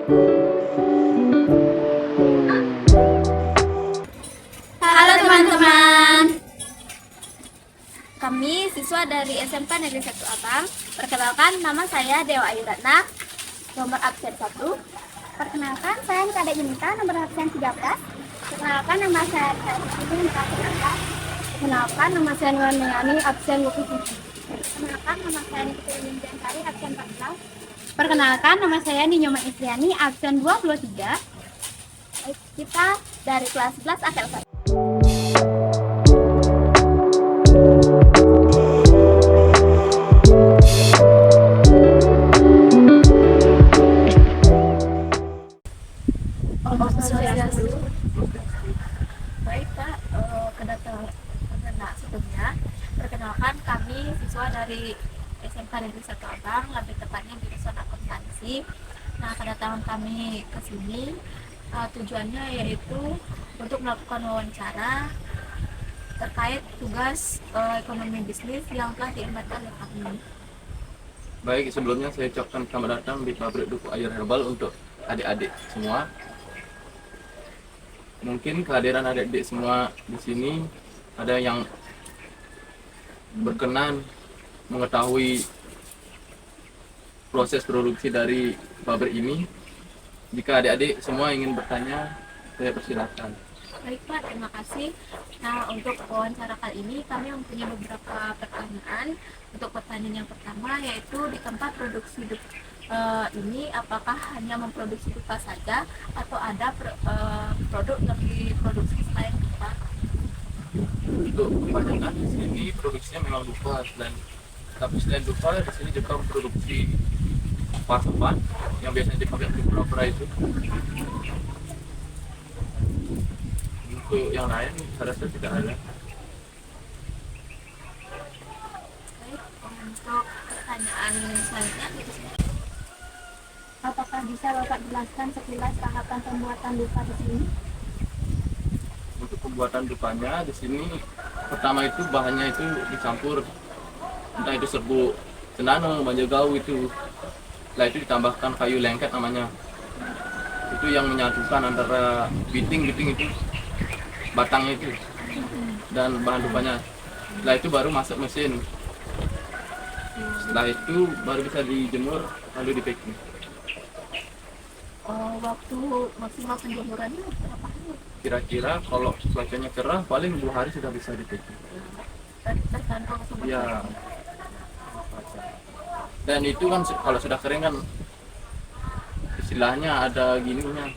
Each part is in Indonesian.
Halo teman-teman, kami siswa dari SMK Negeri 1 Abang. Perkenalkan, nama saya Dewa Ayu Ratna, nomor absen 1. Perkenalkan, saya Kadek Yunita, nomor absen 13. Perkenalkan, nama saya Kadek nomor absen 4. Perkenalkan, nama saya Nurani, absen 27. Perkenalkan, nama saya Nikita Yunjantari, absen 14. Perkenalkan, nama saya Ninyoma Istriani, absen 23. Kita dari kelas 11 AKL 1. Baik Pak, kedatangan sebelumnya. Perkenalkan, kami siswa dari SMK Negeri 1 Abang, lebih tepatnya di jurusan akuntansi. Nah, kedatangan kami ke sini tujuannya yaitu untuk melakukan wawancara terkait tugas ekonomi bisnis yang telah diembatkan oleh kami. Baik, sebelumnya saya ucapkan selamat datang di pabrik Duku Air Herbal untuk adik-adik semua. Mungkin kehadiran adik-adik semua di sini ada yang berkenan mengetahui proses produksi dari pabrik ini. Jika adik-adik semua ingin bertanya, saya persilakan. Baik Pak, terima kasih. Nah, untuk wawancara kali ini kami mempunyai beberapa pertanyaan. Untuk pertanyaan yang pertama yaitu di tempat produksi ini apakah hanya memproduksi dupa saja atau ada produk yang diproduksi selain dupa? Untuk kebanyakan di sini produksinya memang dupa, tapi selain dupa di sini juga memproduksi pasokan yang biasanya dipakai di pura-pura itu. Untuk yang lain saya rasa tidak ada. Baik, untuk pertanyaan selanjutnya apakah bisa Bapak jelaskan sekilas tahapan pembuatan dupa di sini? Untuk pembuatan dupanya di sini pertama itu bahannya itu dicampur, entah itu serbuk cendana, manjagau itu. Setelah itu ditambahkan kayu lengket namanya. Itu yang menyatukan antara biting itu batangnya itu dan bahan dupanya. Setelah itu baru masuk mesin. Setelah itu baru bisa dijemur lalu di packing. Waktu maksimal penjemurannya berapa hari? Kira-kira kalau cuacanya cerah paling 2 hari sudah bisa di packing. Tergantung sumber Ya. Dan itu kan kalau sudah kering kan istilahnya ada gininya,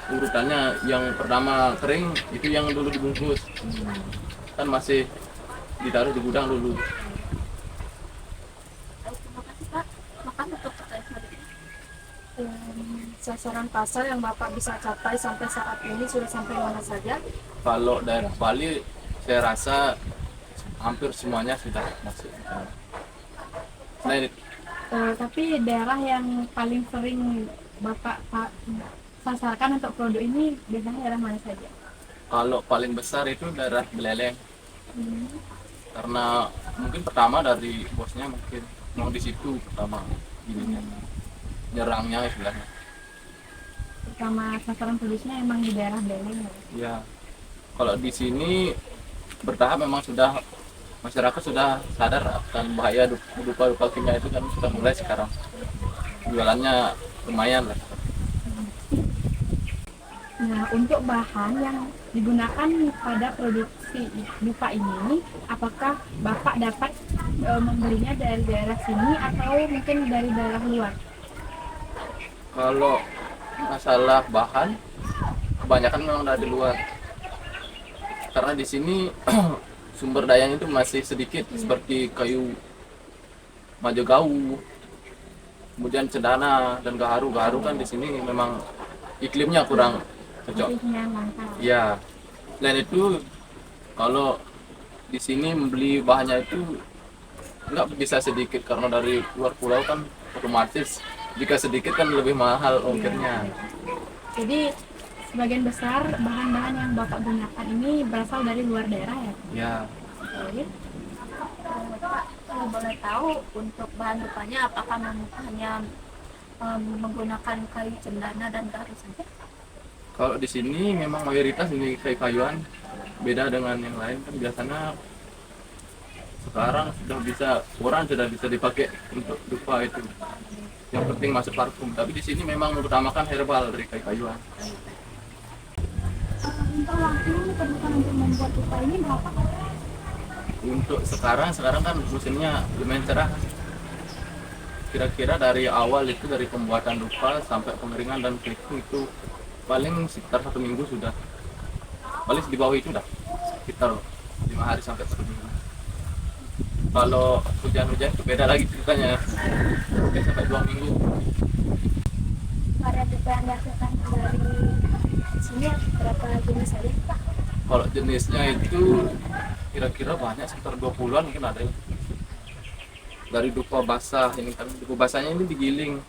urutannya. Yang pertama kering itu yang dulu dibungkus, kan masih ditaruh di gudang dulu. Terima kasih Pak. Makan untuk pertanyaan selanjutnya. Sasaran pasar yang Bapak bisa capai sampai saat ini sudah sampai mana saja? Kalau daerah Bali saya rasa hampir semuanya sudah masuk. Nah, Tapi daerah yang paling sering Bapak sasarkan untuk produk ini biasanya daerah mana saja? kalau paling besar itu daerah Beleleng, karena mungkin pertama dari bosnya mungkin mau di situ pertama ininya, nyerangnya istilahnya. Pertama sasaran produksinya emang di daerah Beleng ya? Ya, kalau di sini bertahap memang sudah masyarakat sudah sadar akan bahaya dupa kimia itu, kan sudah mulai sekarang. Jualannya lumayan lah. Nah, untuk bahan yang digunakan pada produksi dupa ini, apakah Bapak dapat membelinya dari daerah sini atau mungkin dari daerah luar? Kalau masalah bahan, kebanyakan memang dari luar. Karena di sini sumber dayanya itu masih sedikit, seperti kayu majagau, kemudian cendana dan gaharu. Gaharu kan di sini memang iklimnya kurang cocok. Lebihnya langka. Ya, selain itu kalau di sini membeli bahannya itu nggak bisa sedikit, karena dari luar pulau kan otomatis jika sedikit kan lebih mahal ongkirnya. Jadi sebagian besar bahan-bahan yang Bapak gunakan ini berasal dari luar daerah ya? Ya, Baik. Pak, kalau boleh tahu untuk bahan dupanya apakah hanya menggunakan kayu cendana dan garu saja? Kalau di sini memang mayoritas ini kayu-kayuan, beda dengan yang lain kan biasanya sekarang sudah bisa dipakai untuk dupa itu. Yang penting masuk parfum. Tapi di sini memang mengutamakan herbal dari kayu-kayuan. Untuk waktu diperlukan untuk membuat dupa ini berapa? Untuk sekarang kan musimnya lumayan cerah. Kira-kira dari awal itu dari pembuatan dupa sampai pengeringan dan packing itu paling sekitar 1 minggu sudah. Paling di bawah itu dah sekitar 5 hari sampai 1 minggu. Kalau hujan-hujan itu beda lagi ceritanya, mungkin sampai 2 minggu. Varian dupa yang dihasilkan dari sini berapa jenis saja, Pak? Kalau jenisnya itu kira-kira banyak, sekitar 20-an mungkin ada ya. Dari dupa basah, ini kan dupa basahnya ini digiling.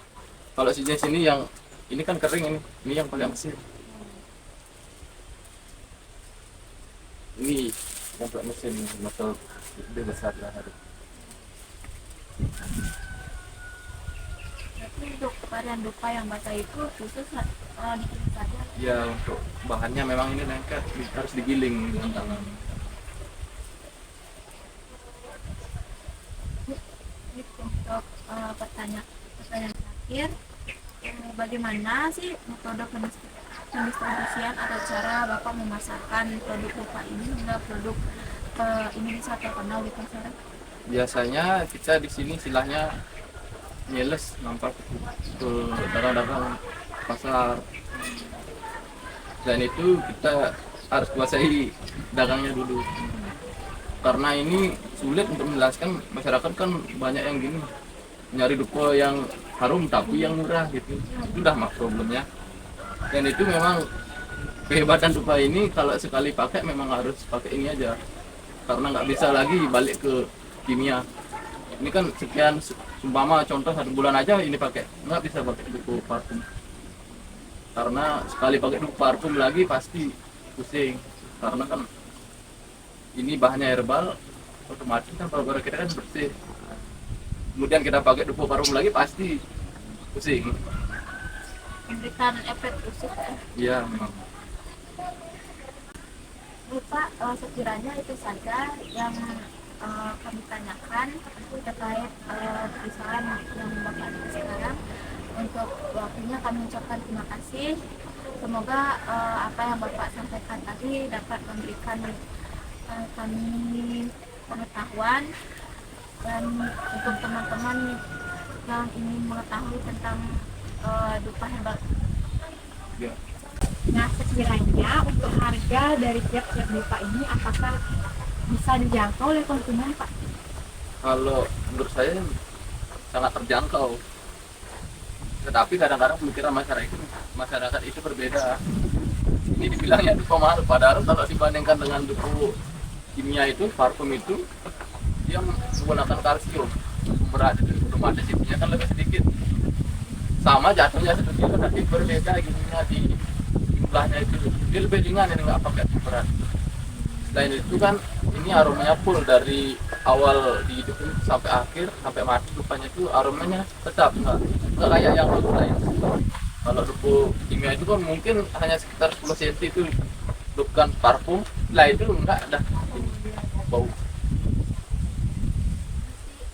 Kalau jenis ini yang ini kan kering, ini yang pakai mesin. Ini yang pakai mesin motor lebih besar lah. Berarti untuk varian dupa yang basah itu khusus digiling saja. Ya untuk bahannya memang ini lengket, harus digiling dengan tangan. Untuk pertanyaan terakhir, bagaimana sih metode pendistribusian atau cara Bapak memasarkan produk dupa ini hingga produk ini bisa terkenal di pasaran? Biasanya kita di sini istilahnya nyeles, nampak ke dagang-dagang pasar. Dan itu kita harus kuasai dagangnya dulu. Karena ini sulit untuk menjelaskan, masyarakat kan banyak yang gini nyari dupa yang harum tapi yang murah gitu. Itu dah problemnya. Dan itu memang kehebatan dupa ini, kalau sekali pakai memang harus pakai ini aja. Karena nggak bisa lagi balik ke kimia. Ini kan sekian, umpama contoh 1 bulan aja ini pakai, nggak bisa pakai dupa parfum. Karena sekali pakai dupa parfum lagi pasti pusing. Karena kan ini bahannya herbal, otomatis kan paru-paru kita kan bersih. Kemudian kita pakai dupa parfum lagi pasti pusing. Memberikan efek khusus ya? Iya memang. Lupa sekiranya itu saja yang kami tanyakan terkait perusahaan yang Bapak ada sekarang. Untuk waktunya kami ucapkan terima kasih. Semoga apa yang Bapak sampaikan tadi dapat memberikan kami pengetahuan, dan untuk teman-teman yang ingin mengetahui tentang dupa herbal. Ya. Nah, sekiranya untuk harga dari tiap-tiap dupa ini apakah bisa dijangkau oleh konsumen, Pak? Kalau menurut saya sangat terjangkau. Tetapi kadang-kadang pemikiran masyarakat itu berbeda. Ini dibilangnya dupa mahal, padahal kalau dibandingkan dengan dupa kimia itu, parfum itu dia menggunakan kalsium. Berat itu otomatis isinya kan lebih sedikit. Sama jatuhnya seperti itu, tapi berbeda gininya di jumlahnya itu. Dia lebih ringan, ini nggak pakai berat. Selain itu kan ini aromanya full dari awal dihidupin sampai akhir, sampai mati dupanya itu aromanya tetap, nggak kayak yang lain. Kalau dupa kimia itu kan mungkin hanya sekitar 10 cm itu bukan parfum, lah itu enggak ada bau.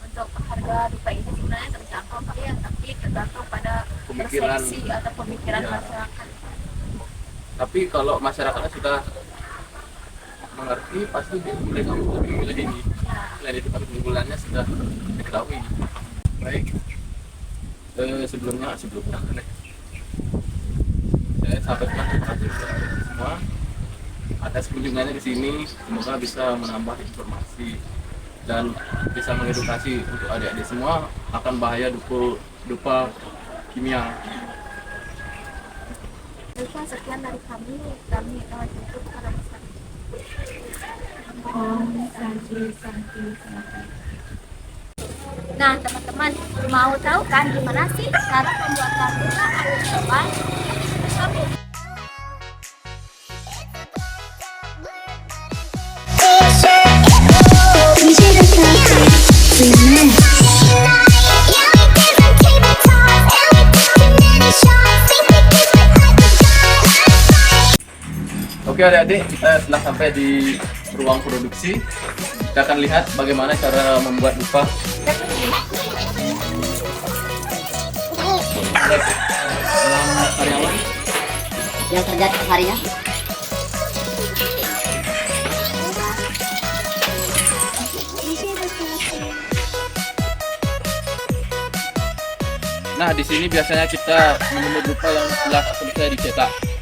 Untuk harga dupa ini sebenarnya terjangkau Pak ya, tapi tergantung pada Pemikiran. persepsi atau pemikiran Ya. masyarakat. Tapi kalau masyarakatnya sudah mengerti, pasti mereka lebih memilih ini. Selain itu kan keunggulannya sudah diketahui. Baik, sebelumnya saya sampaikan terima kasih kepada semua atas kunjungannya di sini. Semoga bisa menambah informasi dan bisa mengedukasi untuk adik-adik semua akan bahaya dupa kimia. Baiklah, sekian dari kami tutup pada masa. Nah, teman-teman, mau tahu kan gimana sih cara pembuatan dupa air herbal? Kami DJ Oke adik-adik, kita telah sampai di ruang produksi. Kita akan lihat bagaimana cara membuat dupa. Karyawan yang kerja harinya. Nah, di sini biasanya kita menumbuh dupa yang telah selesai dicetak.